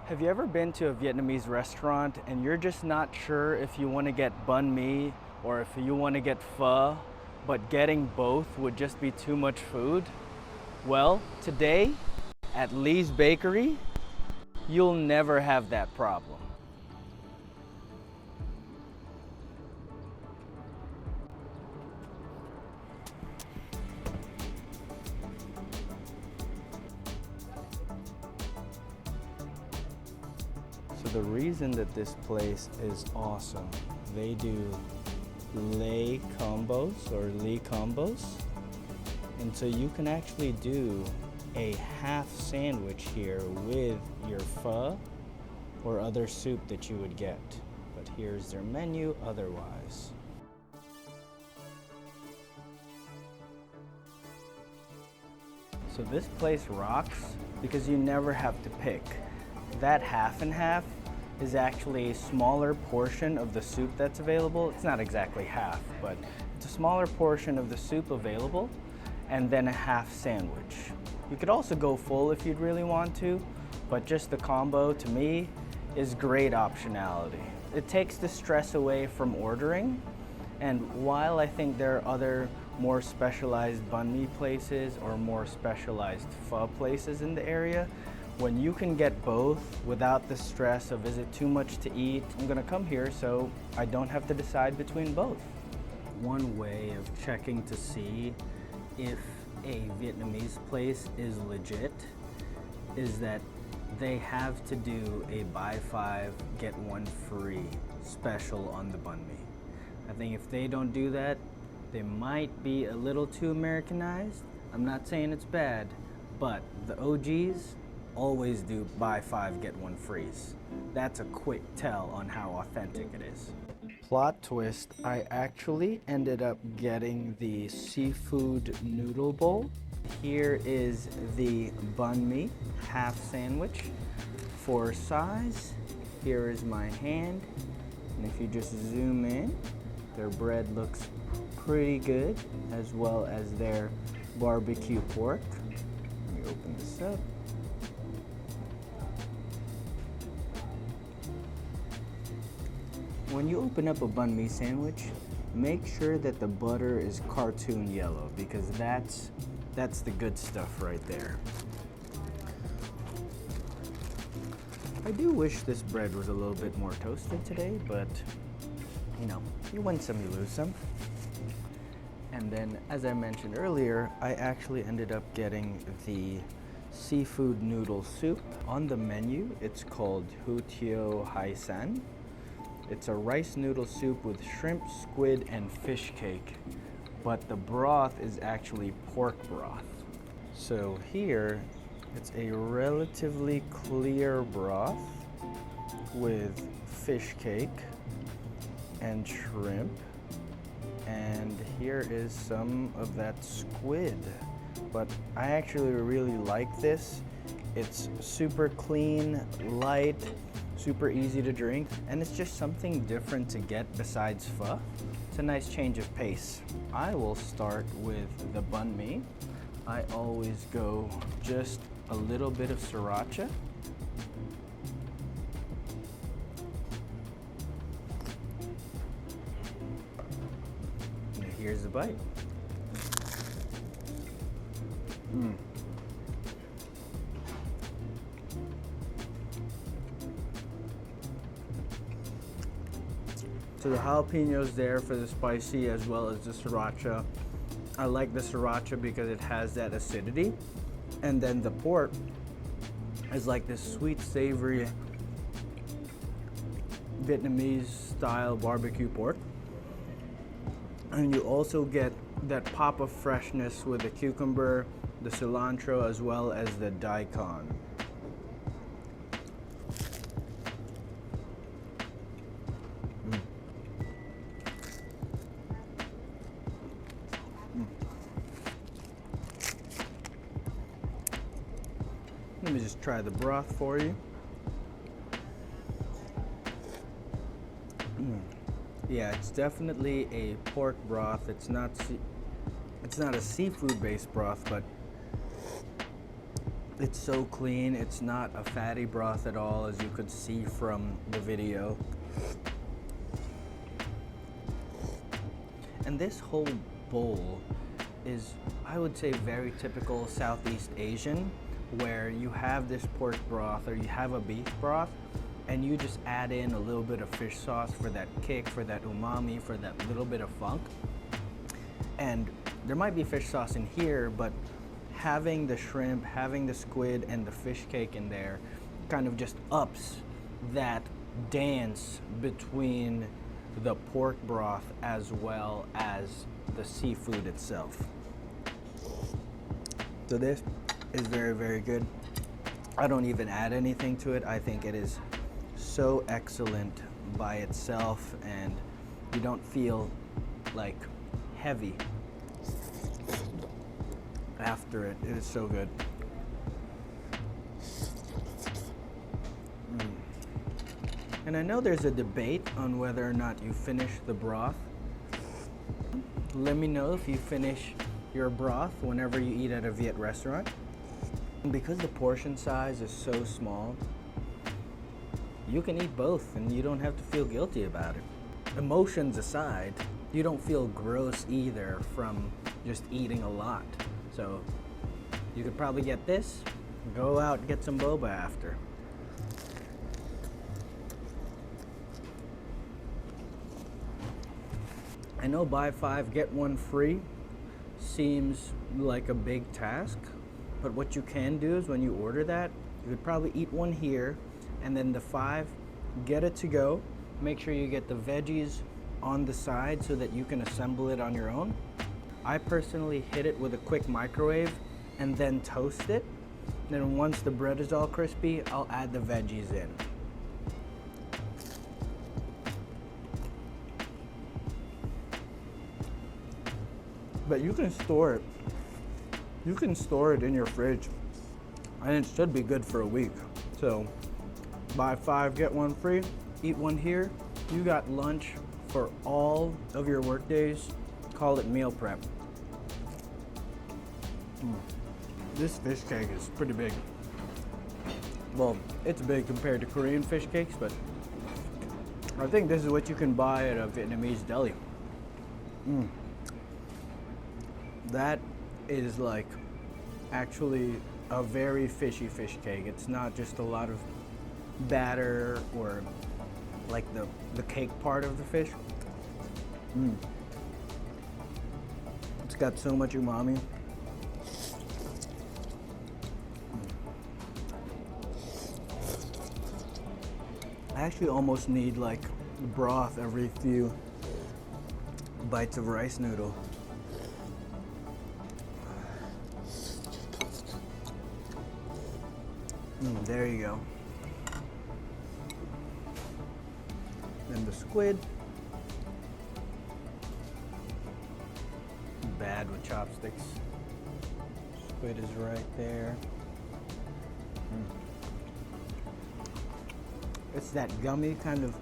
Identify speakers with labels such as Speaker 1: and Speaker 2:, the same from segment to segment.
Speaker 1: Have you ever been to a Vietnamese restaurant and you're just not sure if you want to get banh mi or if you want to get pho, but getting both would just be too much food? Well, today at Lee's Bakery, you'll never have that problem. So the reason that this place is awesome, they do lei combos or Lee combos. And so you can actually do a half sandwich here with your pho or other soup that you would get. But here's their menu otherwise. So this place rocks because you never have to pick. That half and half is actually a smaller portion of the soup that's available. It's not exactly half, but it's a smaller portion of the soup available, and then a half sandwich. You could also go full if you'd really want to, but just the combo to me is great optionality. It takes the stress away from ordering, and while I think there are other more specialized banh mi places or more specialized pho places in the area, when you can get both without the stress of is it too much to eat, I'm gonna come here so I don't have to decide between both. One way of checking to see if a Vietnamese place is legit is that they have to do a buy 5, get 1 free special on the banh mi. I think if they don't do that, they might be a little too Americanized. I'm not saying it's bad, but the OGs always do buy 5, get 1 frees. That's a quick tell on how authentic it is. Plot twist, I actually ended up getting the seafood noodle bowl. Here is the banh mi half sandwich. For size, here is my hand. And if you just zoom in, their bread looks pretty good, as well as their barbecue pork. Let me open this up. When you open up a banh mi sandwich, make sure that the butter is cartoon yellow because that's the good stuff right there. I do wish this bread was a little bit more toasted today, but you know, you win some, you lose some. And then, as I mentioned earlier, I actually ended up getting the seafood noodle soup. On the menu, it's called Hu Tio Hai San. It's a rice noodle soup with shrimp, squid, and fish cake, but the broth is actually pork broth. So here, it's a relatively clear broth with fish cake and shrimp, and here is some of that squid. But I actually really like this. It's super clean, light, super easy to drink, and it's just something different to get besides pho. It's a nice change of pace. I will start with the banh mi. I always go just a little bit of sriracha. And here's the bite. So the jalapenos there for the spicy as well as the sriracha. I like the sriracha because it has that acidity. And then the pork is like this sweet, savory Vietnamese style barbecue pork. And you also get that pop of freshness with the cucumber, the cilantro, as well as the daikon. Let me just try the broth for you. Yeah, it's definitely a pork broth. It's not a seafood-based broth, but It's so clean. It's not a fatty broth at all, as you could see from the video. And this whole bowl is, I would say, very typical Southeast Asian, where you have this pork broth or you have a beef broth, and you just add in a little bit of fish sauce for that kick, for that umami, for that little bit of funk. And there might be fish sauce in here, but having the shrimp, having the squid, and the fish cake in there kind of just ups that dance between the pork broth as well as the seafood itself. So this is very, very good. I don't even add anything to it. I think it is so excellent by itself, and you don't feel like heavy after it. It is so good. And I know there's a debate on whether or not you finish the broth. Let me know if you finish your broth whenever you eat at a Viet restaurant. And because the portion size is so small, you can eat both and you don't have to feel guilty about it. Emotions aside, you don't feel gross either from just eating a lot. So you could probably get this, go out and get some boba after. I know buy 5, get 1 free seems like a big task, but what you can do is when you order that, you could probably eat one here, and then the 5, get it to go. Make sure you get the veggies on the side so that you can assemble it on your own. I personally hit it with a quick microwave and then toast it. Then once the bread is all crispy, I'll add the veggies in. But you can store it. You can store it in your fridge, and it should be good for a week. So buy 5, get 1 free, eat one here. You got lunch for all of your work days. Call it meal prep. This fish cake is pretty big. Well, it's big compared to Korean fish cakes, but I think this is what you can buy at a Vietnamese deli. That is like actually a very fishy fish cake. It's not just a lot of batter or like the cake part of the fish. It's got so much umami. I actually almost need like broth every few bites of rice noodle. There you go. Then the squid. Bad with chopsticks. Squid is right there. It's that gummy kind of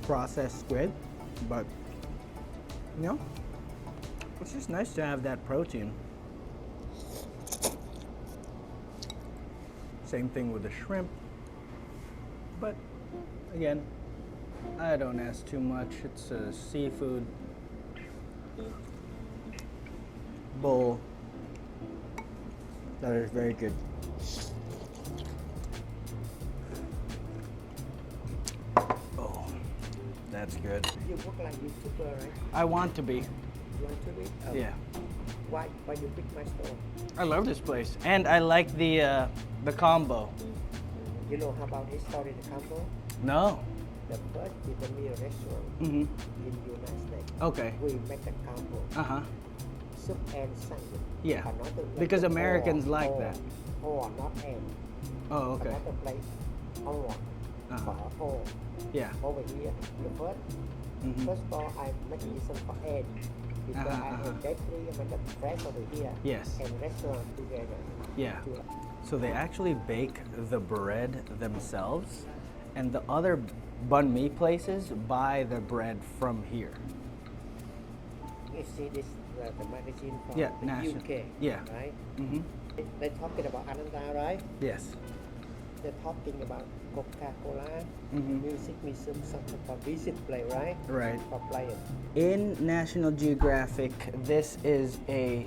Speaker 1: processed squid, but you know, it's just nice to have that protein. Same thing with the shrimp, but again, I don't ask too much. It's a seafood bowl that is very good. Oh, that's good.
Speaker 2: You work like YouTuber, right?
Speaker 1: I want to be.
Speaker 2: You want to be? Oh.
Speaker 1: Yeah.
Speaker 2: Why you pick my store?
Speaker 1: I love this place, and I like the combo.
Speaker 2: You know how about history the combo?
Speaker 1: No.
Speaker 2: The first Vietnamese restaurant
Speaker 1: Mhm.
Speaker 2: in United States.
Speaker 1: Okay.
Speaker 2: We make a combo. Soup and sandwich.
Speaker 1: Yeah.
Speaker 2: Another
Speaker 1: Because
Speaker 2: like
Speaker 1: Americans like that.
Speaker 2: Or not and.
Speaker 1: Oh, okay.
Speaker 2: Another place or or
Speaker 1: Yeah.
Speaker 2: over here. The first store I make this for and. Because I have bakery and the fresh over here.
Speaker 1: Yes.
Speaker 2: And restaurant together.
Speaker 1: Yeah. So they actually bake the bread themselves, and the other Banh Mi places buy the bread from here.
Speaker 2: You see this the magazine from
Speaker 1: Yeah,
Speaker 2: the
Speaker 1: National.
Speaker 2: UK,
Speaker 1: Yeah.
Speaker 2: right? They're talking about Ananda, right?
Speaker 1: Yes.
Speaker 2: They're talking about Coca-Cola.
Speaker 1: Mhm.
Speaker 2: Music, some for visit play, right?
Speaker 1: Right.
Speaker 2: For playing.
Speaker 1: In National Geographic, this is a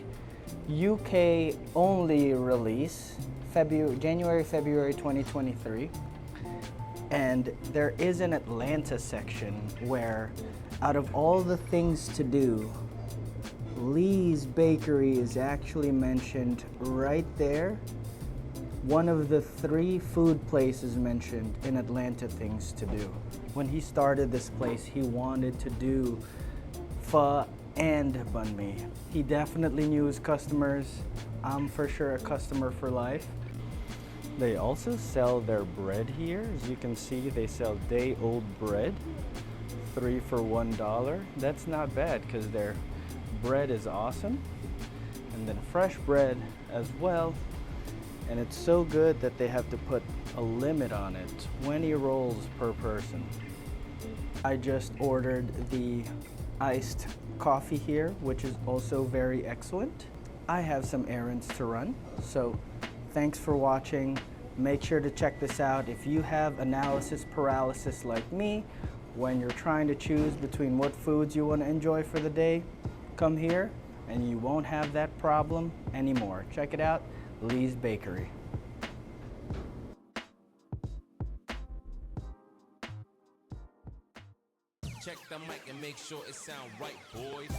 Speaker 1: UK only release, January, February 2023. And there is an Atlanta section where, out of all the things to do, Lee's Bakery is actually mentioned right there. One of the 3 food places mentioned in Atlanta things to do. When he started this place, he wanted to do pho and banh mi. He definitely knew his customers. I'm for sure a customer for life. They also sell their bread here. As you can see, they sell day-old bread, 3 for $1. That's not bad because their bread is awesome. And then fresh bread as well. And it's so good that they have to put a limit on it, 20 rolls per person. I just ordered the iced coffee here, which is also very excellent. I have some errands to run, so thanks for watching. Make sure to check this out. If you have analysis paralysis like me, when you're trying to choose between what foods you want to enjoy for the day, come here and you won't have that problem anymore. Check it out, Lee's Bakery.
Speaker 3: Check the mic and make sure it sound right, boys.